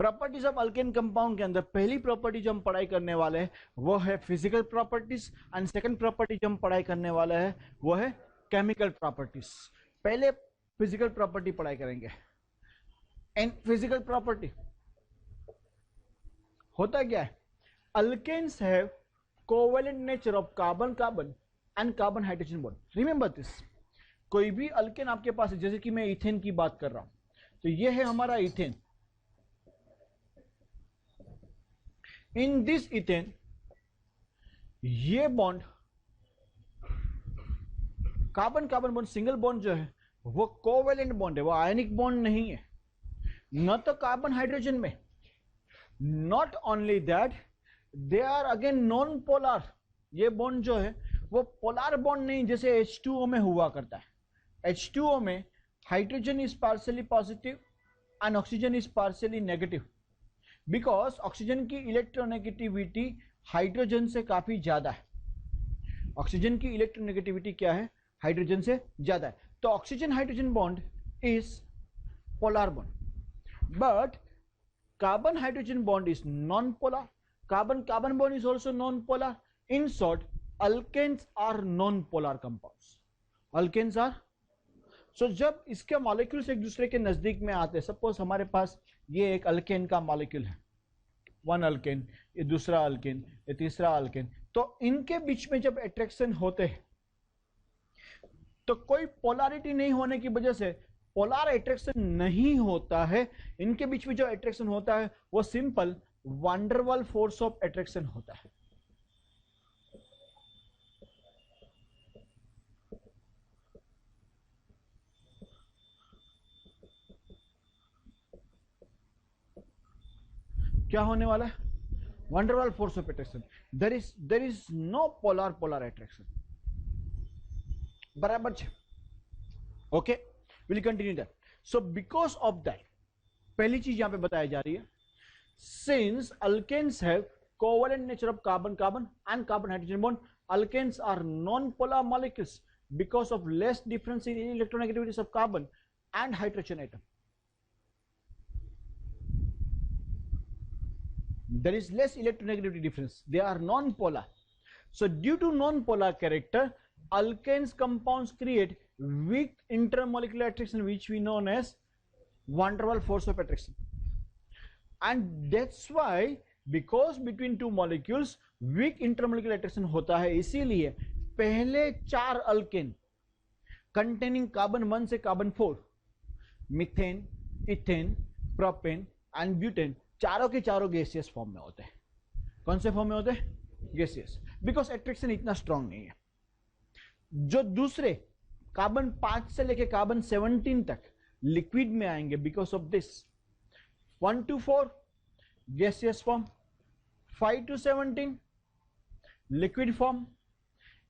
Properties of alkane compound के अंदर पहली प्रॉपर्टी जो हम पढ़ाई करने वाले हैं वो है physical properties, and second property जो हम पढ़ाई करने वाले हैं वो है केमिकल प्रॉपर्टीज। पहले फिजिकल प्रॉपर्टी पढ़ाई करेंगे। एंड फिजिकल प्रॉपर्टी होता क्या है? Alkanes have covalent nature of carbon carbon and carbon hydrogen bond. Remember this, कोई भी अल्केन आपके पास है, जैसे कि मैं इथेन की बात कर रहा हूं, तो ये है हमारा इथेन। इन दिस इथेन ये bond carbon carbon bond single bond जो है वो कोवेलेंट बॉन्ड है, वो आयनिक बॉन्ड नहीं है, न तो कार्बन हाइड्रोजन में। Not only that, they are again non polar. ये बॉन्ड जो है वो पोलर बॉन्ड नहीं जैसे H2O में हुआ करता है। H2O में hydrogen is partially positive and oxygen is partially negative, because oxygen की इलेक्ट्रोनेगेटिविटी हाइड्रोजन से काफी ज्यादा है। ऑक्सीजन की इलेक्ट्रोनेगेटिविटी क्या है? हाइड्रोजन से ज्यादा है। तो oxygen hydrogen bond is polar bond, but carbon hydrogen bond is non polar, carbon carbon bond is also non polar. In short, alkanes are non polar compounds. Alkanes are, so जब इसके molecules एक दूसरे के नजदीक में आते हैं, suppose हमारे पास ये एक अल्केन का मॉलिक्यूल है, वन अल्केन, ये दूसरा अल्केन, ये तीसरा अल्केन, तो इनके बीच में जब अट्रैक्शन होते हैं तो कोई पोलैरिटी नहीं होने की वजह से पोलर अट्रैक्शन नहीं होता है। इनके बीच में जो अट्रैक्शन होता है वो simple van der Waals force of attraction होता है। क्या होने वाला है? Van der Waals force of attraction. There is no polar attraction. बराबर है? Okay, will continue that. So because of that, पहली चीज यहां पे बताई जा रही है, since alkanes have covalent nature of carbon carbon and carbon hydrogen bond, alkanes are non polar molecules because of less difference in electronegativities of carbon and hydrogen atom. There is less electronegativity difference. They are non-polar. So due to non-polar character, alkanes compounds create weak intermolecular attraction, which we known as van der Waals force of attraction. And that's why, because between two molecules weak intermolecular attraction होता है, इसीलिए पहले 4 alkane containing carbon 1 से carbon 4, methane, ethane, propane and butane, चारों के चारों gaseous form में होते हैं। कौन से फॉर्म में होते हैं? गैसियस, बिकॉज अट्रैक्शन इतना स्ट्रांग नहीं है। जो दूसरे कार्बन 5 से लेके कार्बन 17 तक लिक्विड में आएंगे because of this. 1 to 4 gaseous form, 5 to 17 liquid form,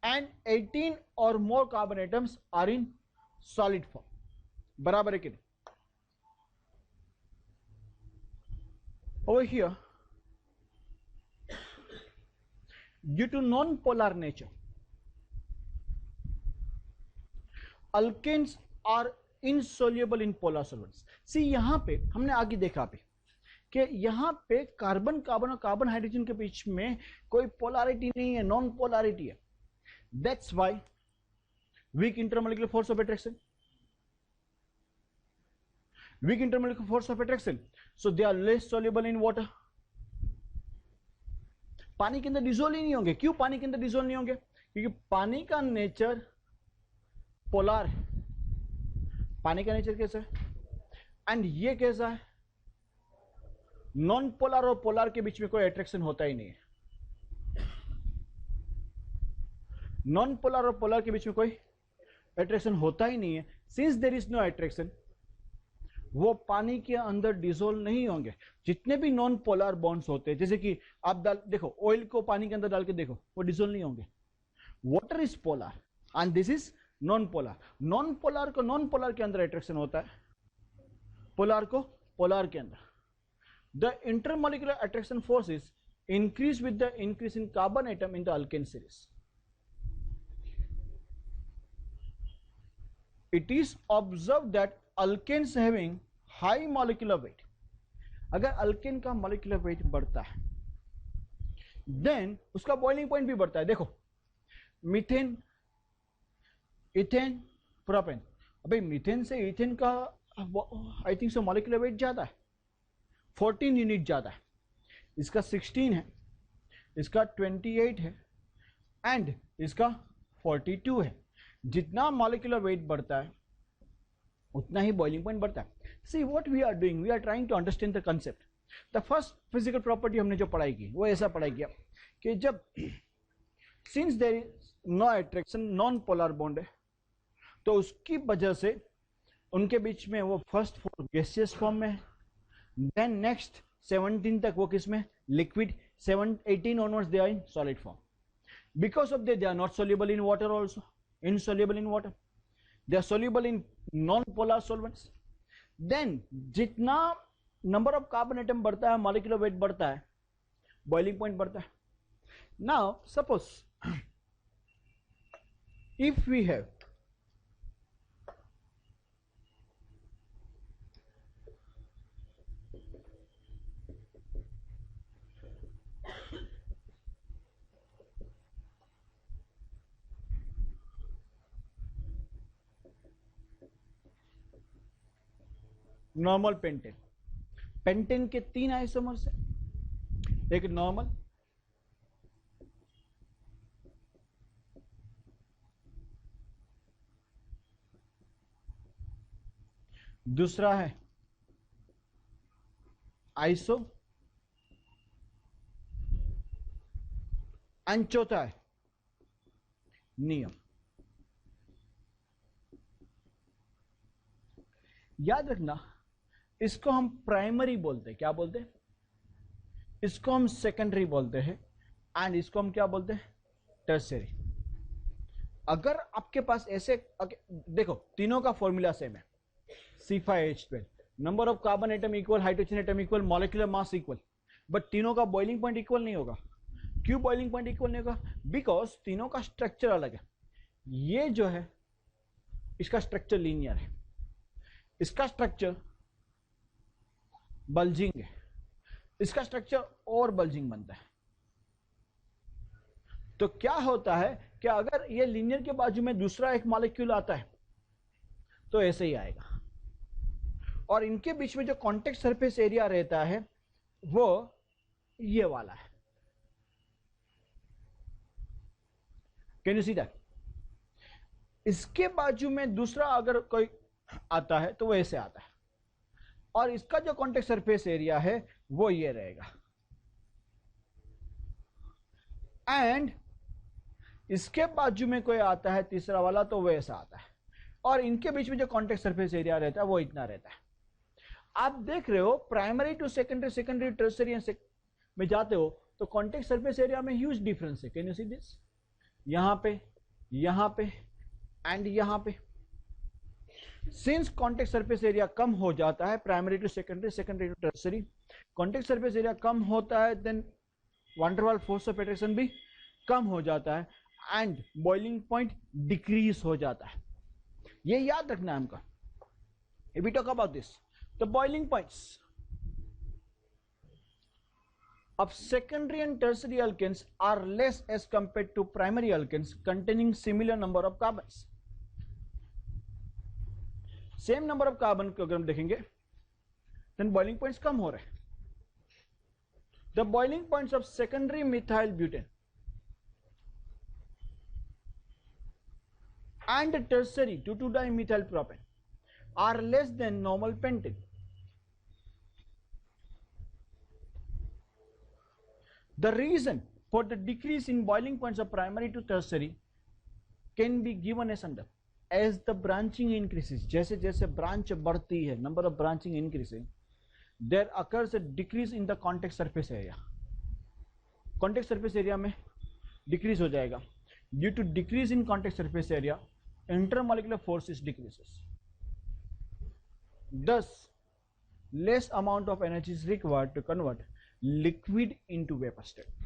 and 18 और more carbon atoms are in solid form. बराबर है कि नहीं? Over here, due to non-polar nature, alkanes are insoluble in polar solvents. See, यहां पे हमने आगे देखा पे कि यहां पे कार्बन कार्बन और कार्बन हाइड्रोजन के बीच में कोई पोलैरिटी नहीं है, नॉन पोलैरिटी है। That's why weak intermolecular force of attraction. Weak intermolecular force of attraction, so they are less soluble in water. पानी के अंदर डिसोल्व ही नहीं होंगे। क्यों पानी के अंदर डिसोल्व नहीं होंगे? क्योंकि पानी का नेचर पोलर है। पानी का नेचर कैसा है? एंड ये कैसा है? नॉन पोलर और पोलर के बीच में कोई अट्रैक्शन होता ही नहीं है। नॉन पोलर और पोलर के बीच में कोई अट्रैक्शन होता ही नहीं है। Since there is no attraction, वो पानी के अंदर डिसोल्व नहीं होंगे। जितने भी नॉन पोलर बॉन्ड्स होते हैं, जैसे कि आप देखो ऑयल को पानी के अंदर डाल के देखो, वो डिसोल्व नहीं होंगे। Water is polar and this is non polar. Non polar को नॉन पोलर के अंदर अट्रैक्शन होता है, पोलर को पोलर के अंदर। The intermolecular attraction force is increase with the increase in carbon atom in the alkane series. It is observed that alkanes having high molecular weight अगर alkane का molecular weight बढ़ता है then उसका boiling point भी बढ़ता है। देखो methane, ethane, propane, अबे मीथेन से इथेन का I think so molecular weight ज्यादा है, 14 यूनिट ज्यादा है, इसका 16 है, इसका 28 है एंड इसका 42 है। जितना मॉलिक्यूलर वेट बढ़ता है उतना ही बॉइलिंग पॉइंट बढ़ता है। See what we are doing, we are trying to understand the concept. The first physical property हमने जो पढ़ाई की वो ऐसा पढ़ाई किया कि जब since there is no attraction, non polar bond है, तो उसकी वजह से उनके बीच में वो फर्स्ट 4 गैसियस फॉर्म में है, देन नेक्स्ट 17 तक वो किस में, liquid, 18 onwards they are in solid form. Because of they are not soluble in water, also insoluble in water, they are soluble in non polar solvents. Then जितना number of carbon atom बढ़ता है, molecular weight बढ़ता है, boiling point बढ़ता है। Now suppose if we have normal pentane, pentane के 3 isomers है, एक नॉर्मल, दूसरा है आइसो एंड चौथा है नियम। याद रखना इसको हम प्राइमरी बोलते हैं, क्या बोलते हैं, इसको हम सेकेंडरी बोलते हैं एंड इसको हम क्या बोलते हैं, टर्शियरी। अगर आपके पास ऐसे देखो तीनों का फॉर्मूला सेम है, C5H12, number of carbon atom equal, hydrogen atom equal, molecular mass equal, but तीनों का बॉइलिंग पॉइंट इक्वल नहीं होगा। क्यों बॉइलिंग पॉइंट इक्वल नहीं होगा? बिकॉज तीनों का स्ट्रक्चर अलग है। ये जो है इसका स्ट्रक्चर लीनियर है, इसका स्ट्रक्चर बल्जिंग है, इसका स्ट्रक्चर और बल्जिंग बनता है। तो क्या होता है कि अगर ये लीनियर के बाजू में दूसरा एक मॉलिक्यूल आता है तो ऐसे ही आएगा, और इनके बीच में जो कॉन्टेक्ट सरफेस एरिया रहता है वो ये वाला है। Can you see that? इसके बाजू में दूसरा अगर कोई आता है तो वो ऐसे आता है, और इसका जो कॉन्टेक्ट सरफेस एरिया है वो ये रहेगा, एंड इसके बाजू में कोई आता है तीसरा वाला तो वो ऐसा आता है, और इनके बीच में जो कॉन्टेक्ट सरफेस एरिया रहता है वो इतना रहता है। आप देख रहे हो primary to secondary, secondary tertiary में जाते हो तो कॉन्टेक्ट सरफेस एरिया में ह्यूज डिफरेंस है। Can you see this? यहां पे एंड यहां पे, सिंस कॉन्टेक्ट सरफेस एरिया कम हो जाता है primary to secondary, secondary to tertiary, contact surface area कम होता है, देन वैन डर वाल फोर्स ऑफ अट्रैक्शन भी कम हो जाता है एंड बॉइलिंग पॉइंट डिक्रीज हो जाता है। ये याद रखना है हमको। If we talk about this, the boiling points of secondary and tertiary alkanes are less as compared to primary alkanes containing similar number of carbons. Same number of carbon को अगर हम देखेंगे देन बॉइलिंग पॉइंट्स कम हो रहे हैं। The boiling points of secondary methyl butane and tertiary 2,2-dimethyl propane are less than normal pentane. The reason for the decrease in boiling points of primary to tertiary can be given as under. As the branching increases, जैसे जैसे branch बढ़ती है, number of branching increasing, there occurs a decrease in the contact surface area. Contact surface area में decrease हो जाएगा. Due to decrease in contact surface area, intermolecular forces decreases. Thus, less amount of energy is required to convert liquid into vapor state.